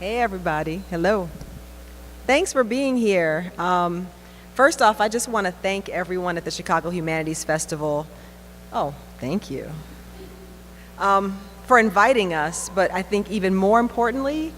Hey everybody, hello. Thanks for being here. First off, I just want to thank everyone at the Chicago Humanities Festival. Oh, thank you. For inviting us, but I think even more importantly,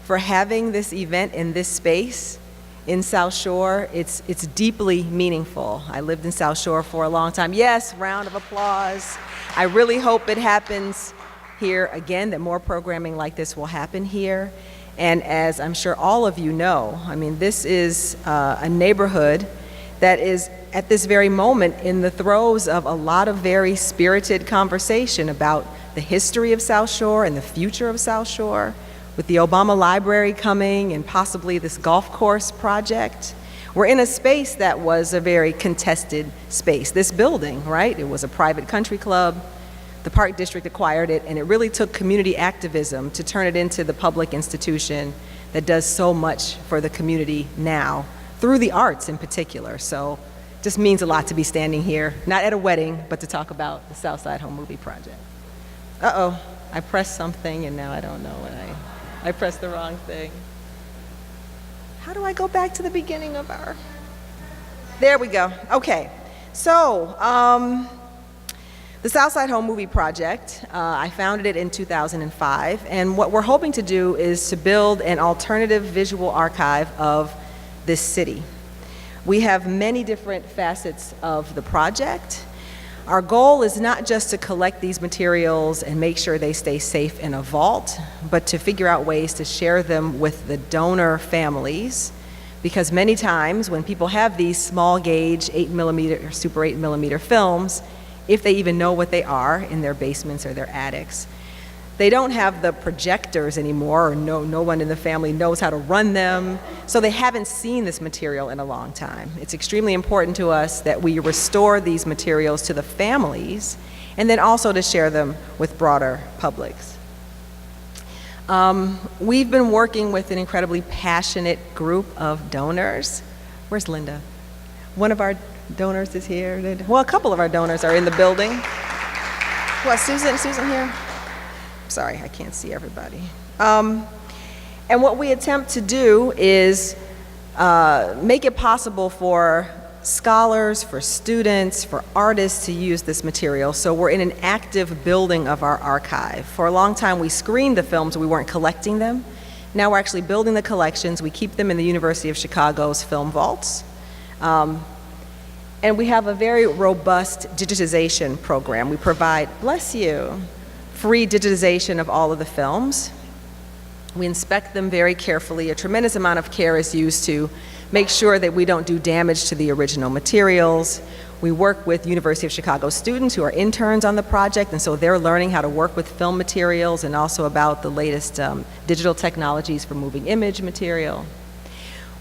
for having this event in this space in South Shore. It's deeply meaningful. I lived in South Shore for a long time. Yes, round of applause. I really hope it happens here again, that more programming like this will happen here. And as I'm sure all of you know, I mean, this is a neighborhood that is at this very moment in the throes of a lot of very spirited conversation about the history of South Shore and the future of South Shore, with the Obama Library coming and possibly this golf course project. We're in a space that was a very contested space. This building, right? It was a private country club. The Park District acquired it, and it really took community activism to turn it into the public institution that does so much for the community now, through the arts in particular. So it just means a lot to be standing here, not at a wedding, but to talk about the Southside Home Movie Project. Uh-oh, I pressed something and now I don't know what I pressed the wrong thing. How do I go back to the beginning of our, there we go, okay. So, the Southside Home Movie Project, I founded it in 2005, and what we're hoping to do is to build an alternative visual archive of this city. We have many different facets of the project. Our goal is not just to collect these materials and make sure they stay safe in a vault, but to figure out ways to share them with the donor families, because many times when people have these small gauge 8mm or Super 8mm films, if they even know what they are in their basements or their attics, they don't have the projectors anymore, or no one in the family knows how to run them, so they haven't seen this material in a long time. It's extremely important to us that we restore these materials to the families and then also to share them with broader publics. We've been working with an incredibly passionate group of donors. Where's Linda? One of our donors is here. Well, a couple of our donors are in the building. What, Susan here? Sorry, I can't see everybody. And what we attempt to do is make it possible for scholars, for students, for artists to use this material. So we're in an active building of our archive. For a long time, we screened the films, we weren't collecting them. Now we're actually building the collections. We keep them in the University of Chicago's film vaults. And we have a very robust digitization program. We provide, bless you, free digitization of all of the films. We inspect them very carefully. A tremendous amount of care is used to make sure that we don't do damage to the original materials. We work with University of Chicago students who are interns on the project, and so they're learning how to work with film materials and also about the latest digital technologies for moving image material.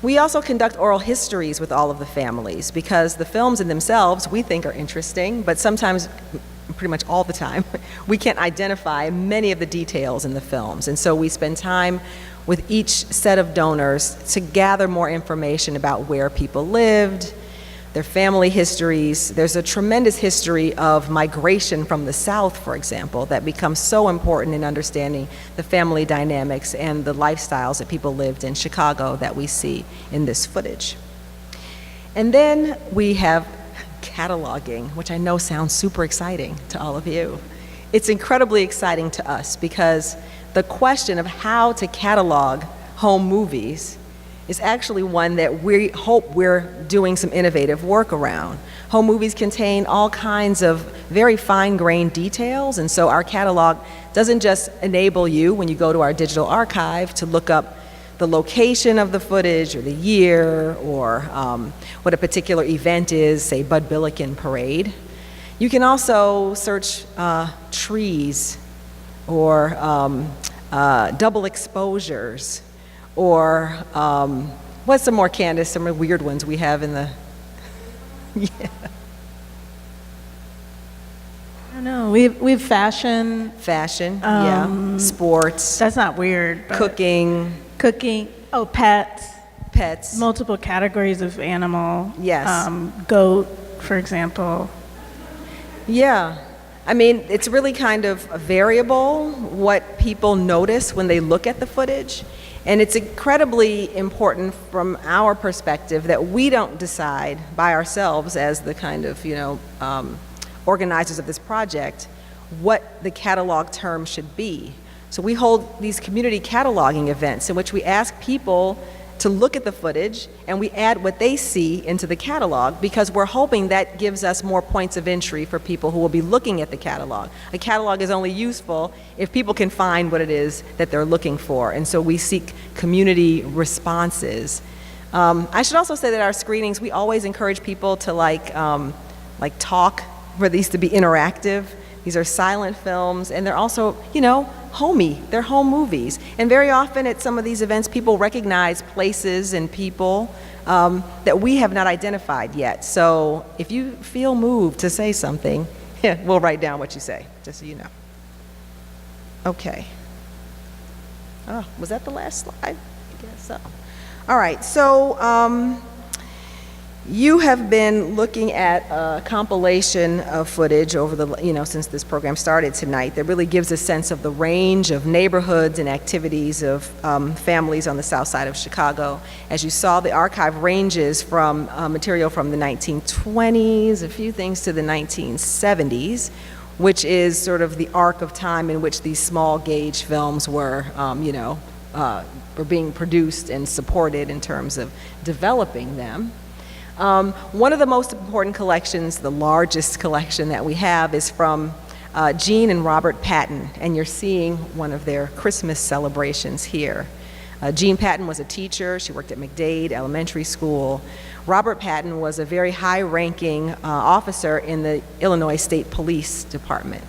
We also conduct oral histories with all of the families, because the films in themselves we think are interesting, but sometimes, pretty much all the time, we can't identify many of the details in the films. And so we spend time with each set of donors to gather more information about where people lived, their family histories. There's a tremendous history of migration from the South, for example, that becomes so important in understanding the family dynamics and the lifestyles that people lived in Chicago that we see in this footage. And then we have cataloging, which I know sounds super exciting to all of you. It's incredibly exciting to us because the question of how to catalog home movies is actually one that we hope we're doing some innovative work around. Home movies contain all kinds of very fine-grained details, and so our catalog doesn't just enable you, when you go to our digital archive, to look up the location of the footage or the year or what a particular event is, say Bud Billiken Parade. You can also search trees or double exposures, or what's some more, Candace, some weird ones we have in the, yeah. I don't know, we've fashion. Fashion, yeah, sports. That's not weird. But cooking. Oh, pets. Pets. Multiple categories of animal. Yes. Goat, for example. Yeah. I mean, it's really kind of variable what people notice when they look at the footage. And it's incredibly important from our perspective that we don't decide by ourselves as the kind of, organizers of this project what the catalog term should be. So we hold these community cataloging events in which we ask people to look at the footage and we add what they see into the catalog, because we're hoping that gives us more points of entry for people who will be looking at the catalog. A catalog is only useful if people can find what it is that they're looking for, and so we seek community responses. I should also say that our screenings, we always encourage people to talk, for these to be interactive. These are silent films, and they're also, homey. They're home movies. And very often at some of these events, people recognize places and people that we have not identified yet. So if you feel moved to say something, we'll write down what you say, just so you know. Okay. Oh, was that the last slide? I guess so. All right, so you have been looking at a compilation of footage over the, since this program started tonight, that really gives a sense of the range of neighborhoods and activities of families on the south side of Chicago. As you saw, the archive ranges from material from the 1920s, a few things to the 1970s, which is sort of the arc of time in which these small gauge films were, were being produced and supported in terms of developing them. One of the most important collections, the largest collection that we have, is from Jean and Robert Patton, and you're seeing one of their Christmas celebrations here. Jean Patton was a teacher. She worked at McDade Elementary School. Robert Patton was a very high-ranking officer in the Illinois State Police Department.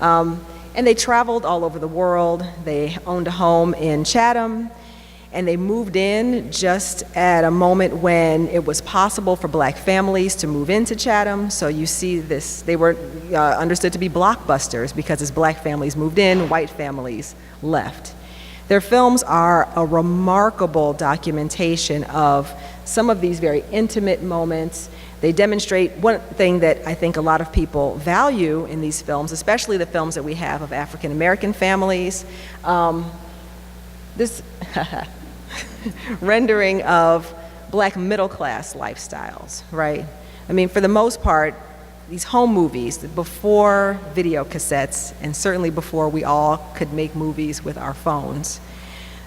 And they traveled all over the world. They owned a home in Chatham, and they moved in just at a moment when it was possible for black families to move into Chatham. So you see this, they were understood to be blockbusters, because as black families moved in, white families left. Their films are a remarkable documentation of some of these very intimate moments. They demonstrate one thing that I think a lot of people value in these films, especially the films that we have of African American families. This rendering of black middle class lifestyles, right? I mean, for the most part, these home movies, before video cassettes, and certainly before we all could make movies with our phones,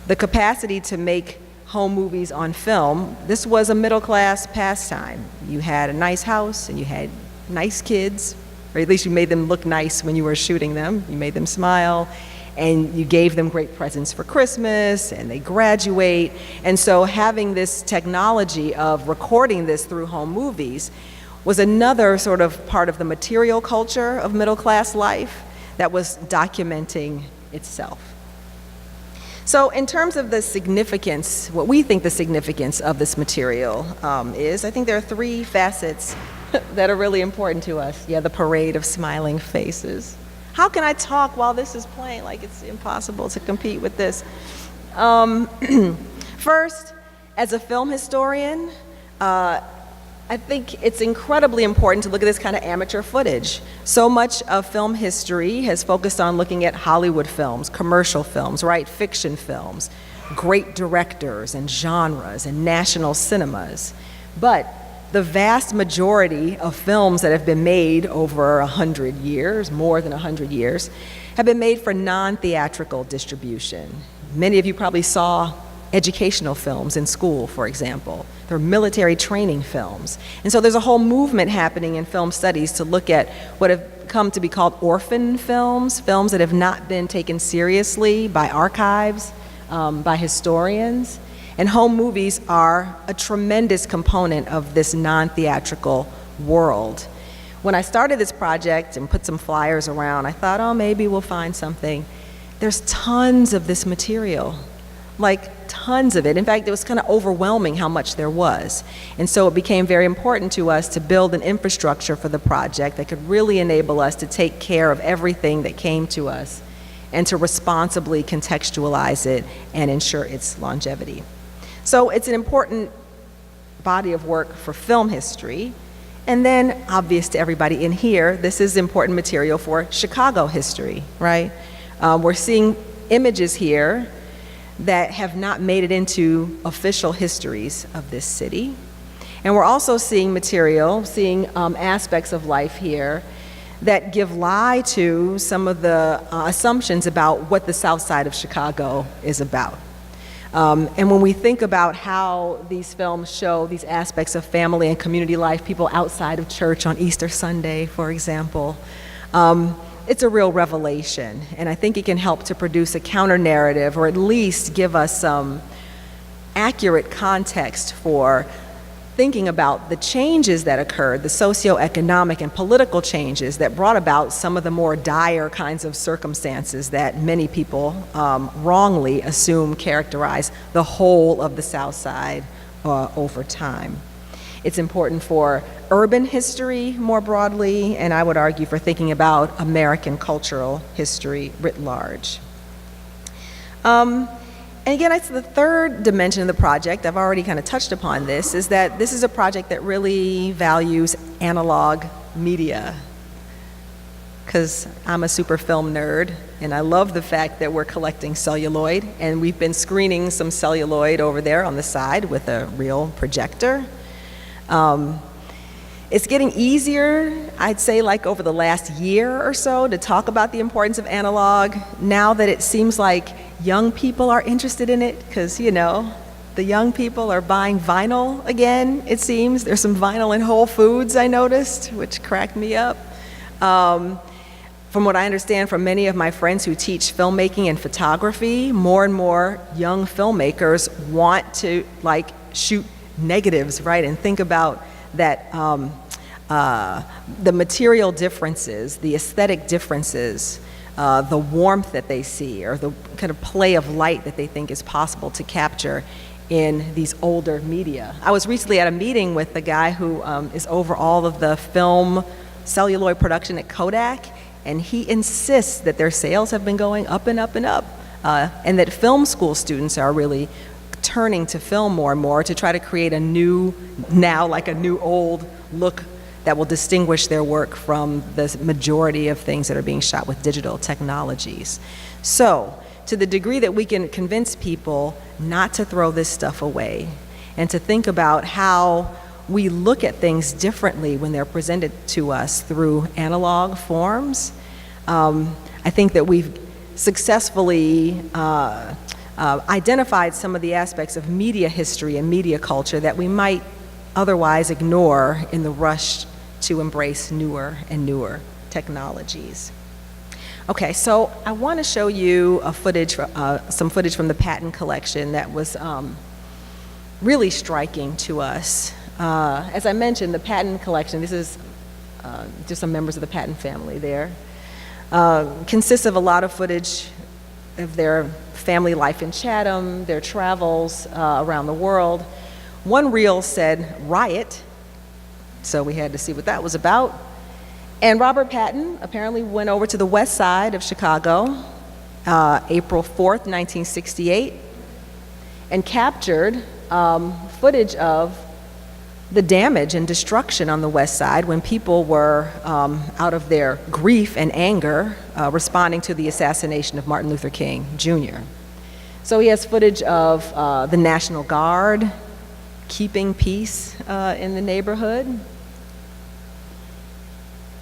the capacity to make home movies on film, this was a middle class pastime. You had a nice house and you had nice kids, or at least you made them look nice when you were shooting them. You made them smile, and you gave them great presents for Christmas, and they graduate. And so having this technology of recording this through home movies was another sort of part of the material culture of middle class life that was documenting itself. So in terms of the significance, what we think the significance of this material is, I think there are three facets that are really important to us. Yeah, the parade of smiling faces. How can I talk while this is playing? Like, it's impossible to compete with this. First, as a film historian, I think it's incredibly important to look at this kind of amateur footage. So much of film history has focused on looking at Hollywood films, commercial films, right? Fiction films, great directors and genres and national cinemas. But the vast majority of films that have been made over 100 years, more than 100 years, have been made for non-theatrical distribution. Many of you probably saw educational films in school, for example. They're military training films. And so there's a whole movement happening in film studies to look at what have come to be called orphan films, films that have not been taken seriously by archives, by historians. And home movies are a tremendous component of this non-theatrical world. When I started this project and put some flyers around, I thought, oh, maybe we'll find something. There's tons of this material, like tons of it. In fact, it was kind of overwhelming how much there was. And so it became very important to us to build an infrastructure for the project that could really enable us to take care of everything that came to us and to responsibly contextualize it and ensure its longevity. So it's an important body of work for film history. And then, obvious to everybody in here, this is important material for Chicago history, right? We're seeing images here that have not made it into official histories of this city. And we're also seeing aspects of life here that give lie to some of the assumptions about what the Southside of Chicago is about. And when we think about how these films show these aspects of family and community life, people outside of church on Easter Sunday, for example, it's a real revelation. And I think it can help to produce a counter-narrative, or at least give us some accurate context for thinking about the changes that occurred, the socioeconomic and political changes that brought about some of the more dire kinds of circumstances that many people wrongly assume characterize the whole of the South Side over time. It's important for urban history more broadly, and I would argue for thinking about American cultural history writ large. And again, it's the third dimension of the project. I've already kind of touched upon this, is that this is a project that really values analog media. Because I'm a super film nerd, and I love the fact that we're collecting celluloid, and we've been screening some celluloid over there on the side with a real projector. It's getting easier, I'd say, like over the last year or so, to talk about the importance of analog, now that it seems like young people are interested in it, because, you know, the young people are buying vinyl again, it seems. There's some vinyl in Whole Foods, I noticed, which cracked me up. From what I understand from many of my friends who teach filmmaking and photography, more and more young filmmakers want to, like, shoot negatives, right, and think about that the material differences, the aesthetic differences, the warmth that they see, or the kind of play of light that they think is possible to capture in these older media. I was recently at a meeting with the guy who is over all of the film celluloid production at Kodak, and he insists that their sales have been going up and up and up, and that film school students are really turning to film more and more to try to create a new old look that will distinguish their work from the majority of things that are being shot with digital technologies. So, to the degree that we can convince people not to throw this stuff away, and to think about how we look at things differently when they're presented to us through analog forms, I think that we've successfully identified some of the aspects of media history and media culture that we might otherwise ignore in the rush to embrace newer and newer technologies. Okay, so I want to show you some footage from the Patton collection that was really striking to us. As I mentioned, the Patton collection, this is just some members of the Patton family there, consists of a lot of footage of their family life in Chatham, their travels around the world. One reel said riot, so we had to see what that was about. And Robert Patton apparently went over to the west side of Chicago, April 4th, 1968, and captured footage of the damage and destruction on the west side when people were, out of their grief and anger, responding to the assassination of Martin Luther King, Jr. So he has footage of the National Guard keeping peace in the neighborhood,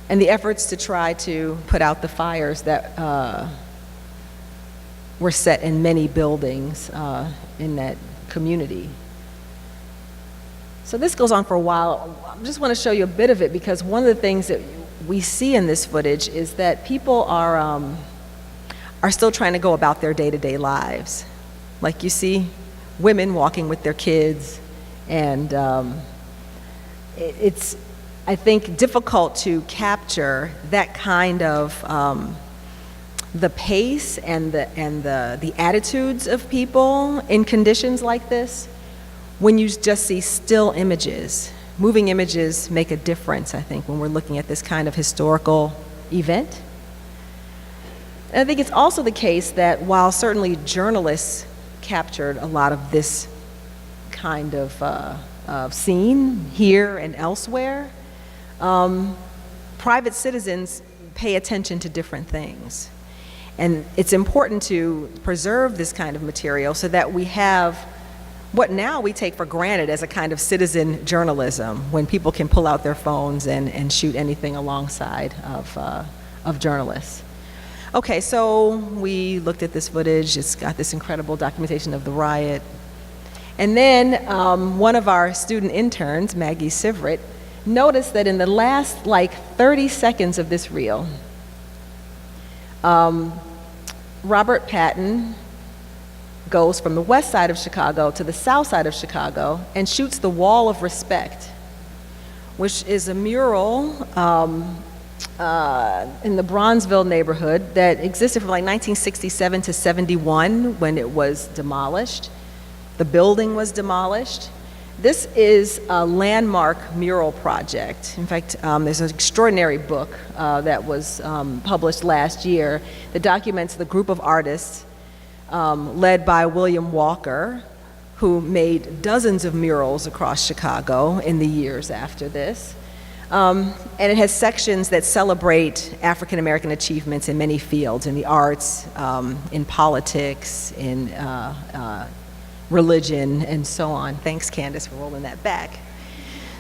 and the efforts to try to put out the fires that were set in many buildings in that community. So this goes on for a while. I just want to show you a bit of it, because one of the things that we see in this footage is that people are still trying to go about their day-to-day lives. Like, you see women walking with their kids, and it's, I think, difficult to capture that kind of the pace and the attitudes of people in conditions like this when you just see still images. Moving images make a difference, I think, when we're looking at this kind of historical event. And I think it's also the case that while certainly journalists captured a lot of this kind of scene here and elsewhere, private citizens pay attention to different things. And it's important to preserve this kind of material so that we have what now we take for granted as a kind of citizen journalism, when people can pull out their phones and shoot anything alongside of journalists. Okay, so we looked at this footage. It's got this incredible documentation of the riot. And then one of our student interns, Maggie Sivrit, noticed that in the last 30 seconds of this reel, Robert Patton goes from the west side of Chicago to the south side of Chicago and shoots the Wall of Respect, which is a mural in the Bronzeville neighborhood that existed from 1967 to 71 when it was demolished. The building was demolished. This is a landmark mural project. In fact, there's an extraordinary book that was published last year that documents the group of artists led by William Walker, who made dozens of murals across Chicago in the years after this. And it has sections that celebrate African American achievements in many fields, in the arts, in politics, in religion, and so on. Thanks, Candace, for rolling that back.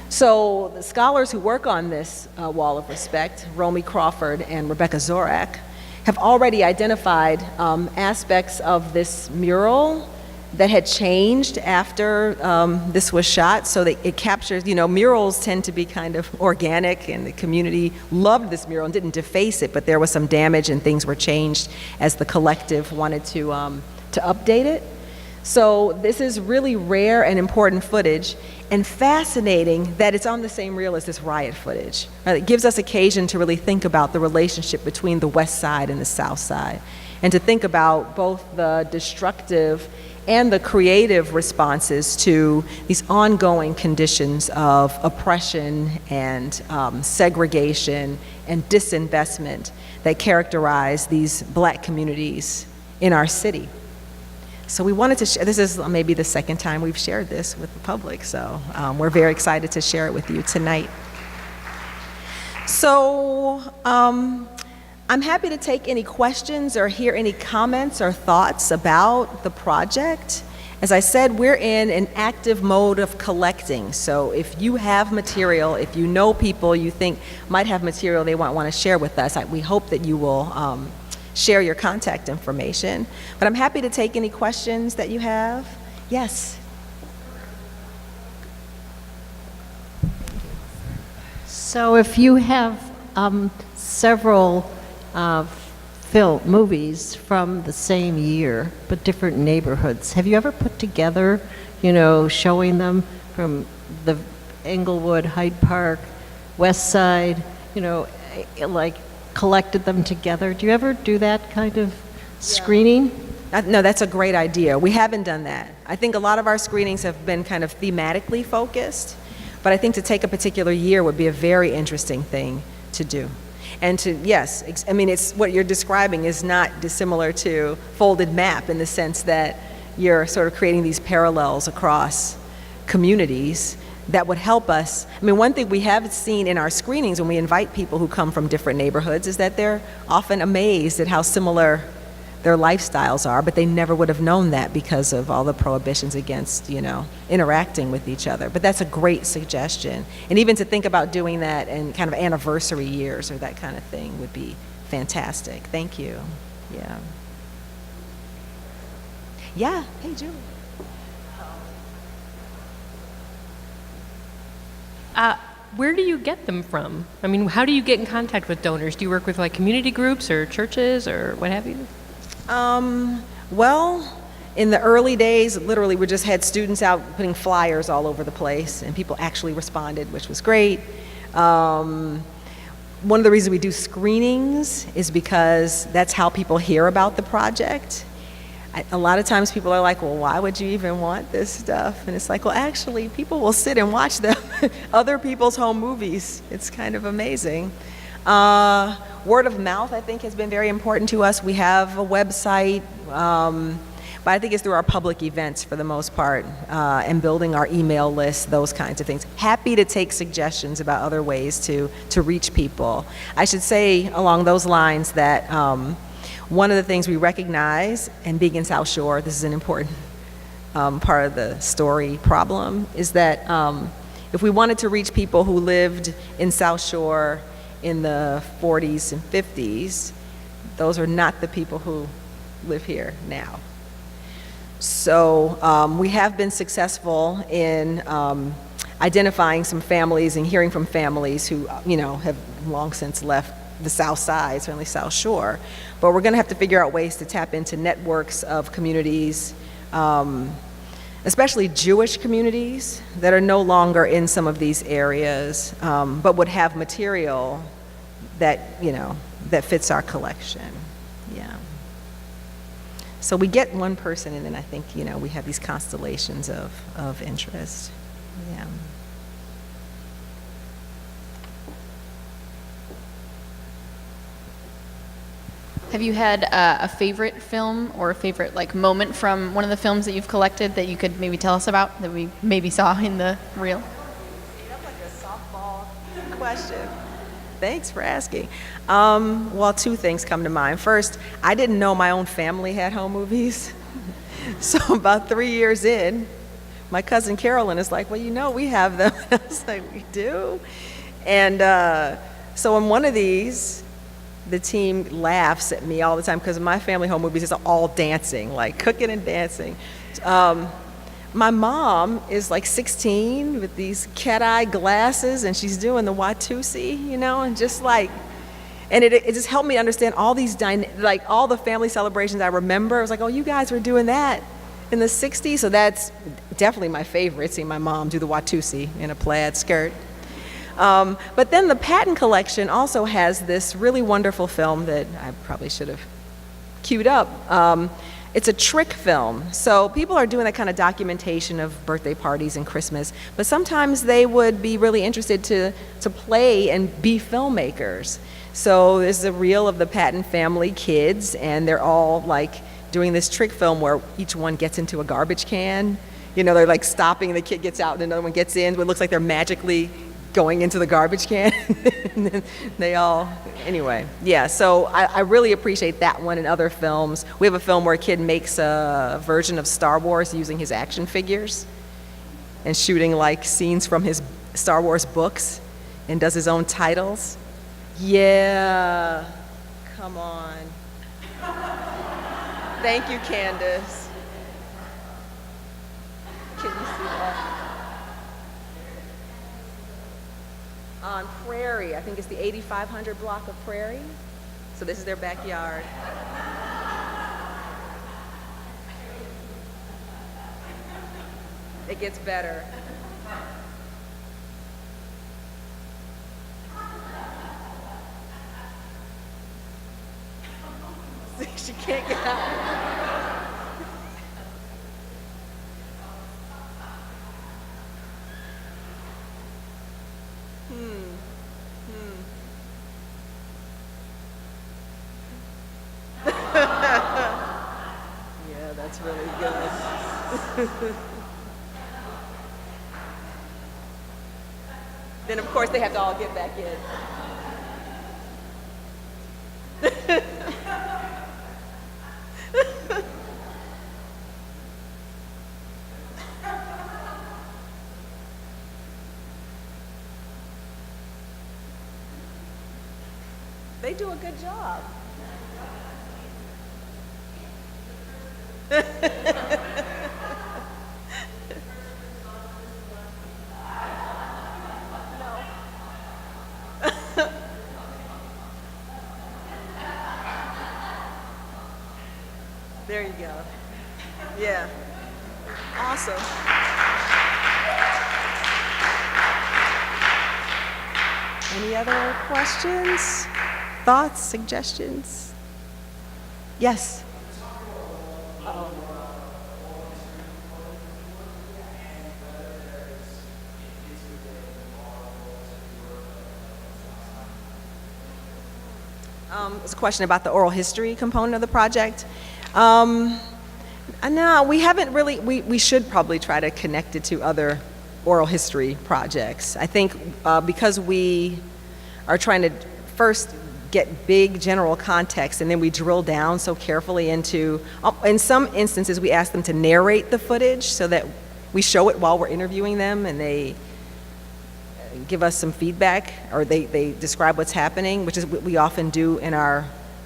So the scholars who work on this Wall of Respect, Romy Crawford and Rebecca Zorak, have already identified aspects of this mural that had changed after this was shot, so that it captures, murals tend to be kind of organic, and the community loved this mural and didn't deface it, but there was some damage and things were changed as the collective wanted to update it. So this is really rare and important footage, and fascinating that it's on the same reel as this riot footage. It gives us occasion to really think about the relationship between the West Side and the South Side, and to think about both the destructive and the creative responses to these ongoing conditions of oppression and segregation and disinvestment that characterize these Black communities in our city. So we wanted to share, this is maybe the second time we've shared this with the public, so we're very excited to share it with you tonight. So I'm happy to take any questions or hear any comments or thoughts about the project. As I said, we're in an active mode of collecting, so if you have material, if you know people you think might have material they want to share with us, we hope that you will share your contact information. But I'm happy to take any questions that you have. Yes? So if you have several movies from the same year, but different neighborhoods, have you ever put together, showing them from the Englewood, Hyde Park, West Side, collected them together? Do you ever do that kind of screening? No, that's a great idea. We haven't done that. I think a lot of our screenings have been kind of thematically focused, but I think to take a particular year would be a very interesting thing to do. And it's what you're describing is not dissimilar to folded map in the sense that you're sort of creating these parallels across communities that would help us. One thing we have seen in our screenings when we invite people who come from different neighborhoods is that they're often amazed at how similar their lifestyles are, but they never would have known that because of all the prohibitions against, interacting with each other. But that's a great suggestion. And even to think about doing that in kind of anniversary years or that kind of thing would be fantastic. Thank you. Yeah. Yeah, hey, Julie. Where do you get them from? How do you get in contact with donors? Do you work with community groups or churches or what have you? Well, in the early days, literally we just had students out putting flyers all over the place, and people actually responded, which was great. One of the reasons we do screenings is because that's how people hear about the project. A lot of times people are like, well, why would you even want this stuff? And it's like, well, actually, people will sit and watch them, other people's home movies. It's kind of amazing. Word of mouth, I think, has been very important to us. We have a website, but I think it's through our public events for the most part, and building our email list, those kinds of things. Happy to take suggestions about other ways to reach people. I should say along those lines that one of the things we recognize, and being in South Shore, this is an important part of the story problem, is that if we wanted to reach people who lived in South Shore in the 40s and 50s, those are not the people who live here now. So we have been successful in identifying some families and hearing from families who, have long since left the Southside, certainly South Shore. But we're going to have to figure out ways to tap into networks of communities, especially Jewish communities that are no longer in some of these areas, but would have material that, that fits our collection. Yeah. So we get one person, and then I think, we have these constellations of interest. Yeah. Have you had a favorite film or a favorite moment from one of the films that you've collected that you could maybe tell us about that we maybe saw in the reel? That's like a softball question. Thanks for asking. Well, two things come to mind. First, I didn't know my own family had home movies. So about 3 years in, my cousin Carolyn is like, well, we have them. I was like, we do? And so in one of these, the team laughs at me all the time because my family home movies is all dancing, like cooking and dancing. My mom is like 16 with these cat-eye glasses, and she's doing the Watusi, and just like, and it just helped me understand all these, all the family celebrations I remember. I was like, oh, you guys were doing that in the 60s? So that's definitely my favorite, seeing my mom do the Watusi in a plaid skirt. But then the Patton collection also has this really wonderful film that I probably should have queued up. It's a trick film. So people are doing that kind of documentation of birthday parties and Christmas, but sometimes they would be really interested to play and be filmmakers. So there's a reel of the Patton family kids, and they're all doing this trick film where each one gets into a garbage can. They're stopping, and the kid gets out, and another one gets in, but it looks like they're magically going into the garbage can. And then they all, anyway, yeah, so I really appreciate that one and other films. We have a film where a kid makes a version of Star Wars using his action figures and shooting scenes from his Star Wars books and does his own titles. Yeah, come on. Thank you, Candace. Can you see that? On Prairie, I think it's the 8500 block of Prairie. So this is their backyard. It gets better. See, she can't get out. Yeah, that's really good. Then, of course, they have to all get back in. They do a good job. There you go. Yeah. Awesome. Any other questions, thoughts, suggestions? Yes. Uh-oh. It's a question about the oral history component of the project. No, we haven't really, we should probably try to connect it to other oral history projects. I think because we are trying to first get big general context, and then we drill down so carefully into, in some instances, we ask them to narrate the footage so that we show it while we're interviewing them, and they give us some feedback, or they describe what's happening, which is what we often do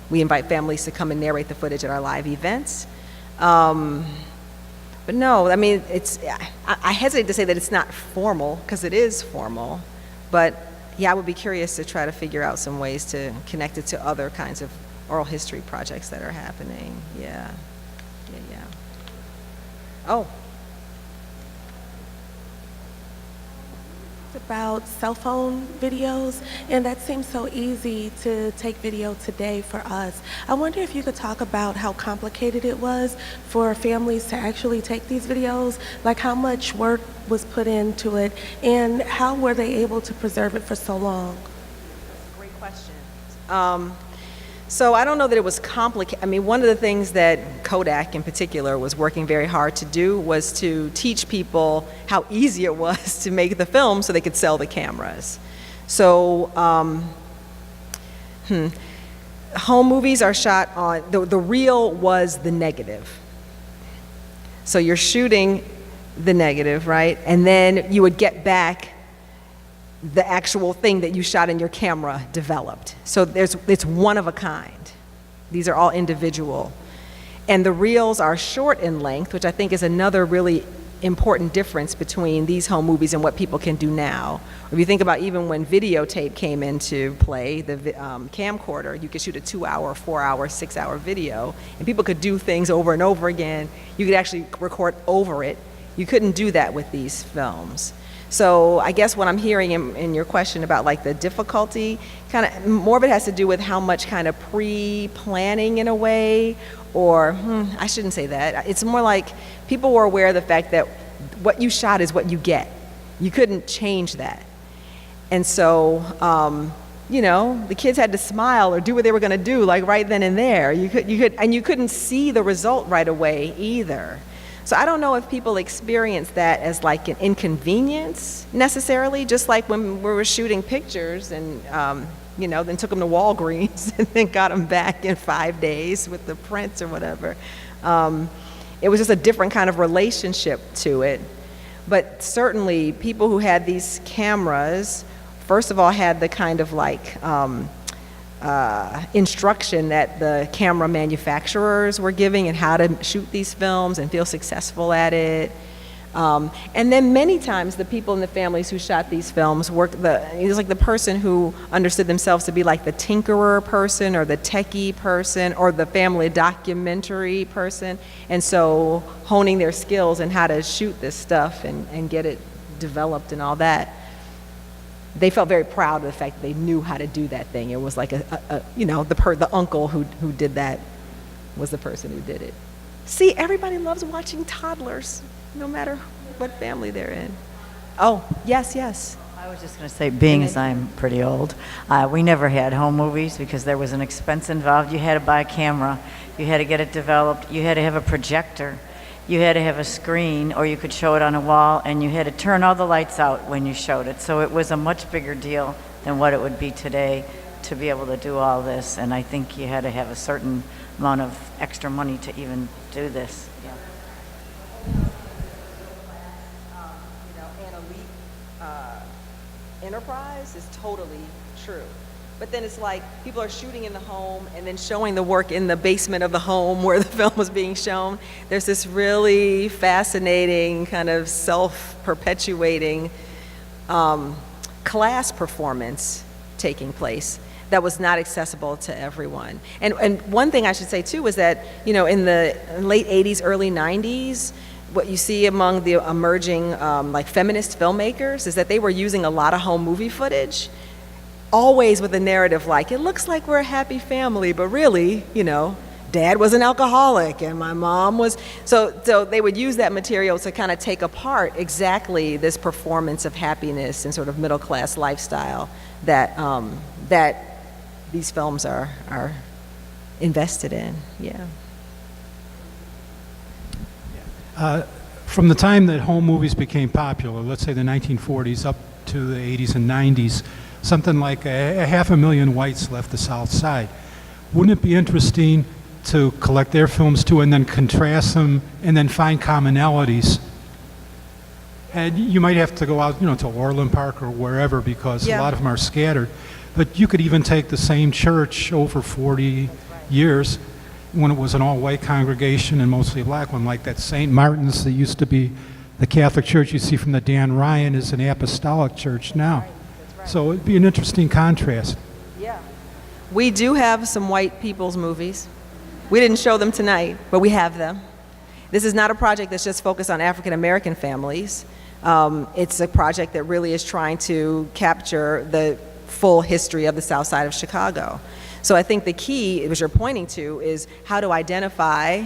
we invite families to come and narrate the footage at our live events. But no, I mean, I hesitate to say that it's not formal, because it is formal, but yeah, I would be curious to try to figure out some ways to connect it to other kinds of oral history projects that are happening. Yeah. Oh. About cell phone videos, and that seems so easy to take video today for us. I wonder if you could talk about how complicated it was for families to actually take these videos, like how much work was put into it, and how were they able to preserve it for so long? Great question. So I don't know that it was complicated. I mean, one of the things that Kodak in particular was working very hard to do was to teach people how easy it was to make the film so they could sell the cameras. So home movies are shot on, the reel was the negative. So you're shooting the negative, right? And then you would get back the actual thing that you shot in your camera developed. So it's one of a kind. These are all individual. And the reels are short in length, which I think is another really important difference between these home movies and what people can do now. If you think about even when videotape came into play, the camcorder, you could shoot a 2-hour, 4-hour, 6-hour video, and people could do things over and over again. You could actually record over it. You couldn't do that with these films. So I guess what I'm hearing in your question about like the difficulty, kind of more of it has to do with how much kind of pre-planning in a way, or I shouldn't say that. It's more like people were aware of the fact that what you shot is what you get. You couldn't change that. And so, the kids had to smile or do what they were going to do, like right then and there. You couldn't see the result right away either. So I don't know if people experience that as like an inconvenience necessarily, just like when we were shooting pictures and, then took them to Walgreens and then got them back in 5 days with the prints or whatever. It was just a different kind of relationship to it. But certainly people who had these cameras, first of all, had the kind of like instruction that the camera manufacturers were giving and how to shoot these films and feel successful at it. And then many times the people in the families who shot these films it was like the person who understood themselves to be like the tinkerer person or the techie person or the family documentary person. And so honing their skills and how to shoot this stuff and get it developed and all that. They felt very proud of the fact that they knew how to do that thing. It was like the uncle who did that was the person who did it. See, everybody loves watching toddlers, no matter what family they're in. Oh, yes. I was just going to say, being as I'm pretty old, we never had home movies because there was an expense involved. You had to buy a camera, you had to get it developed, you had to have a projector, you had to have a screen, or you could show it on a wall, and you had to turn all the lights out when you showed it. So it was a much bigger deal than what it would be today to be able to do all this. And I think you had to have a certain amount of extra money to even do this. Yeah. An elite enterprise is totally true. But then it's like people are shooting in the home and then showing the work in the basement of the home where the film was being shown. There's this really fascinating kind of self-perpetuating class performance taking place that was not accessible to everyone. And one thing I should say too is that, in the late 80s, early 90s, what you see among the emerging like feminist filmmakers is that they were using a lot of home movie footage, always with a narrative like, it looks like we're a happy family, but really, Dad was an alcoholic and my mom was, so they would use that material to kind of take apart exactly this performance of happiness and sort of middle class lifestyle that these films are invested in. Yeah. From the time that home movies became popular, let's say the 1940s up to the 80s and 90s, something like a 500,000 whites left the Southside. Wouldn't it be interesting to collect their films too and then contrast them and then find commonalities? And you might have to go out, to Orland Park or wherever because a lot of them are scattered. But you could even take the same church over 40 years when it was an all-white congregation and mostly black one, like that St. Martin's that used to be the Catholic church you see from the Dan Ryan is an apostolic church now. So it'd be an interesting contrast. Yeah. We do have some white people's movies. We didn't show them tonight, but we have them. This is not a project that's just focused on African American families. It's a project that really is trying to capture the full history of the South Side of Chicago. So I think the key, which you're pointing to, is how to identify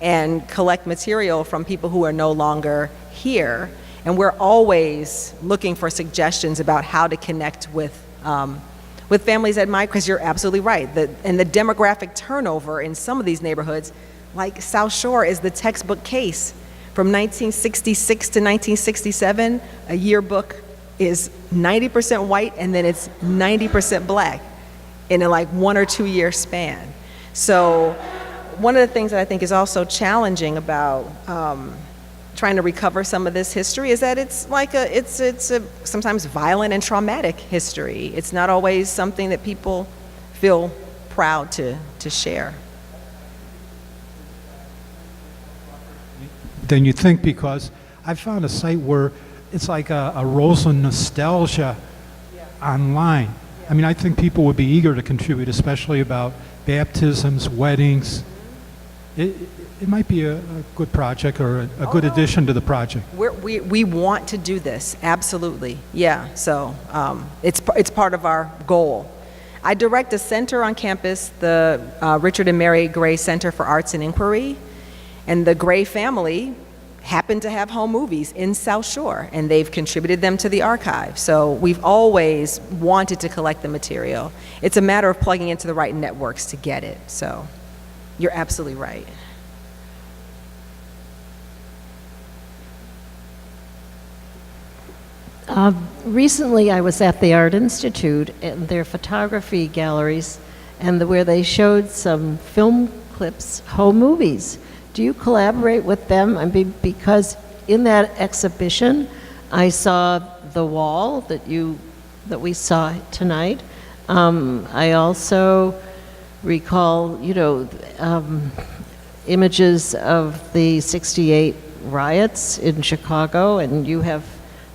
and collect material from people who are no longer here. And we're always looking for suggestions about how to connect with families that might, because you're absolutely right. And the demographic turnover in some of these neighborhoods, like South Shore, is the textbook case. From 1966 to 1967, a yearbook is 90% white and then it's 90% black in a 1 or 2 year span. So one of the things that I think is also challenging about trying to recover some of this history is that it's a sometimes violent and traumatic history. It's not always something that people feel proud to share. Than you think, because I found a site where it's like a Rosa nostalgia online. I mean, I think people would be eager to contribute, especially about baptisms, weddings. It might be a good project or a good addition to the project. We want to do this, absolutely. Yeah, so it's part of our goal. I direct a center on campus, the Richard and Mary Gray Center for Arts and Inquiry. And the Gray family happened to have home movies in South Shore, and they've contributed them to the archive. So we've always wanted to collect the material. It's a matter of plugging into the right networks to get it. So you're absolutely right. Recently, I was at the Art Institute and their photography galleries, and where they showed some film clips, home movies. Do you collaborate with them? I mean, because in that exhibition, I saw The Wall that we saw tonight. I also recall, images of the '68 riots in Chicago, and you have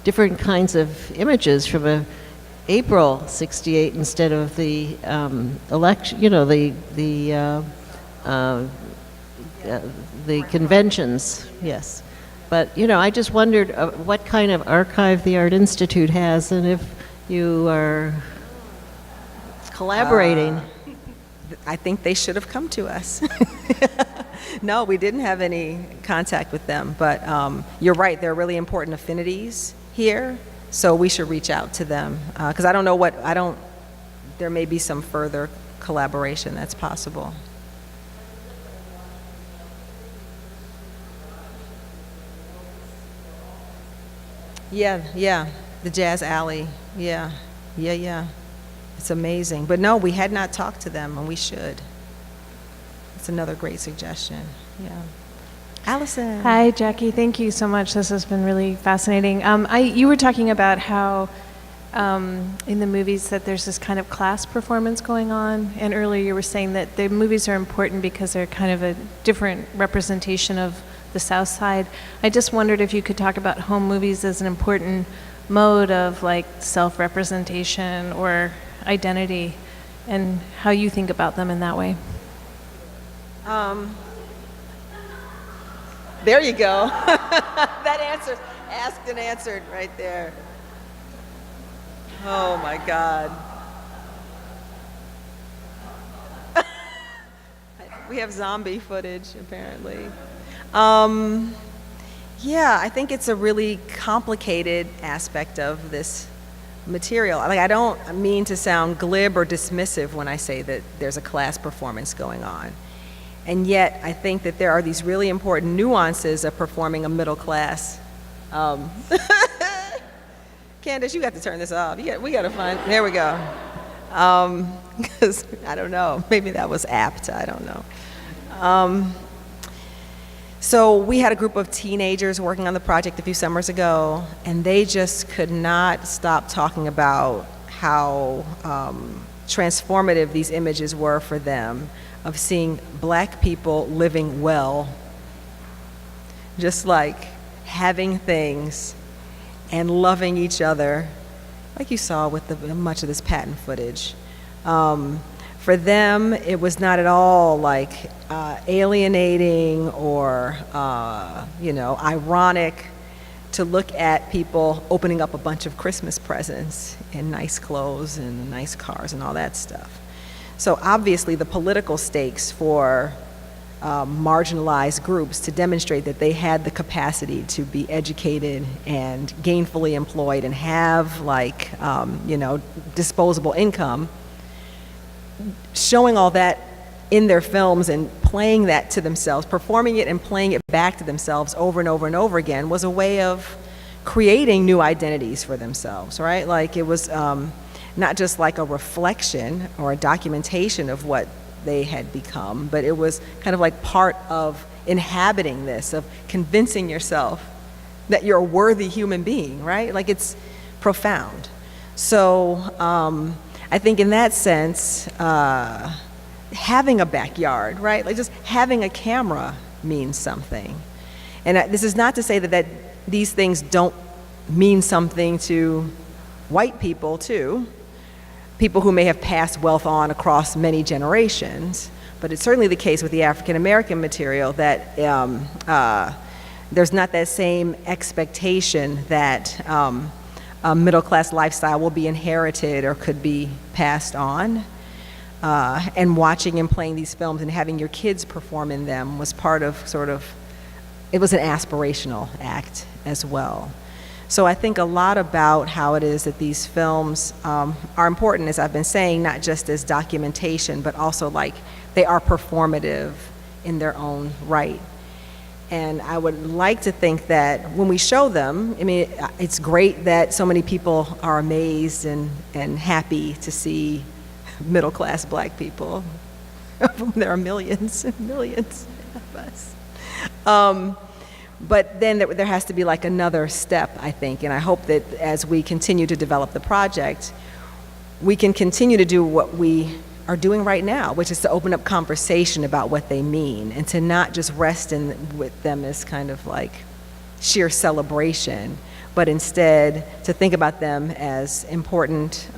different kinds of images from April '68 instead of the election, the conventions, yes. But, I just wondered what kind of archive the Art Institute has and if you are collaborating. I think they should have come to us. No, we didn't have any contact with them, but you're right, there are really important affinities here, so we should reach out to them. Because there may be some further collaboration that's possible. Yeah, the Jazz Alley, yeah. It's amazing. But no, we had not talked to them, and we should. It's another great suggestion, yeah. Allison. Hi, Jackie. Thank you so much. This has been really fascinating. You were talking about how in the movies that there's this kind of class performance going on, and earlier you were saying that the movies are important because they're kind of a different representation of the South Side. I just wondered if you could talk about home movies as an important mode of self-representation or identity, and how you think about them in that way. There you go. That answer, asked and answered right there. Oh my God. We have zombie footage, apparently. Yeah, I think it's a really complicated aspect of this material. I don't mean to sound glib or dismissive when I say that there's a class performance going on. And yet, I think that there are these really important nuances of performing a middle class Candace, you got to turn this off. We got to find, there we go. 'Cause I don't know, maybe that was apt, I don't know. So we had a group of teenagers working on the project a few summers ago, and they just could not stop talking about how transformative these images were for them of seeing black people living well, just like having things and loving each other, like you saw with much of this Patton footage. For them, it was not at all like alienating or ironic to look at people opening up a bunch of Christmas presents and nice clothes and nice cars and all that stuff. So obviously the political stakes for marginalized groups to demonstrate that they had the capacity to be educated and gainfully employed and have disposable income, showing all that in their films and playing that to themselves, performing it and playing it back to themselves over and over and over again was a way of creating new identities for themselves, right? Like it was not just like a reflection or a documentation of what they had become, but it was kind of like part of inhabiting this, of convincing yourself that you're a worthy human being, right? Like it's profound. So I think in that sense, having a backyard, right? Like just having a camera means something. And this is not to say that these things don't mean something to white people too, people who may have passed wealth on across many generations, but it's certainly the case with the African American material that there's not that same expectation that a middle-class lifestyle will be inherited or could be passed on. And watching and playing these films and having your kids perform in them was part of it was an aspirational act as well. So I think a lot about how it is that these films are important, as I've been saying, not just as documentation, but also like they are performative in their own right. And I would like to think that when we show them, I mean, it's great that so many people are amazed and happy to see middle-class black people. There are millions and millions of us. But then there has to be like another step, I think, and I hope that as we continue to develop the project, we can continue to do what we are doing right now, which is to open up conversation about what they mean and to not just rest with them as kind of like sheer celebration, but instead to think about them as important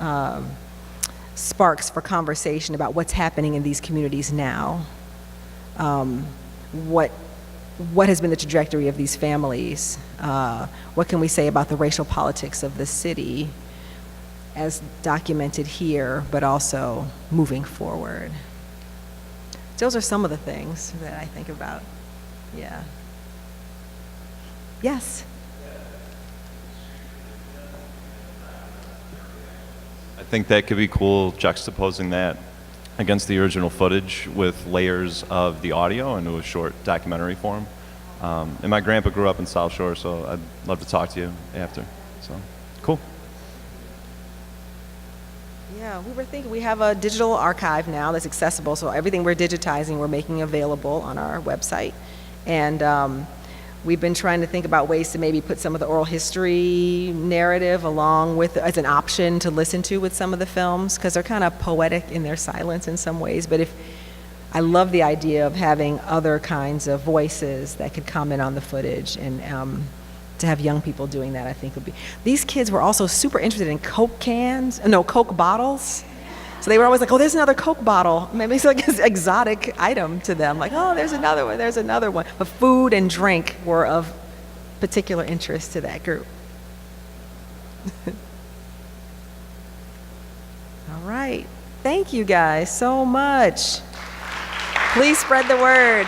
sparks for conversation about what's happening in these communities now, what has been the trajectory of these families, what can we say about the racial politics of the city as documented here, but also moving forward. Those are some of the things that I think about, yeah. Yes? I think that could be cool, juxtaposing that against the original footage with layers of the audio into a short documentary form. And my grandpa grew up in South Shore, so I'd love to talk to you after. So, cool. Yeah, we were thinking, we have a digital archive now that's accessible, so everything we're digitizing, we're making available on our website. And we've been trying to think about ways to maybe put some of the oral history narrative along with, as an option to listen to with some of the films, because they're kind of poetic in their silence in some ways. But I love the idea of having other kinds of voices that could comment on the footage, and to have young people doing that, I think would be. These kids were also super interested in Coke bottles. So they were always like, oh, there's another Coke bottle. Maybe it's like an exotic item to them. Like, oh, there's another one. But food and drink were of particular interest to that group. All right. Thank you guys so much. Please spread the word.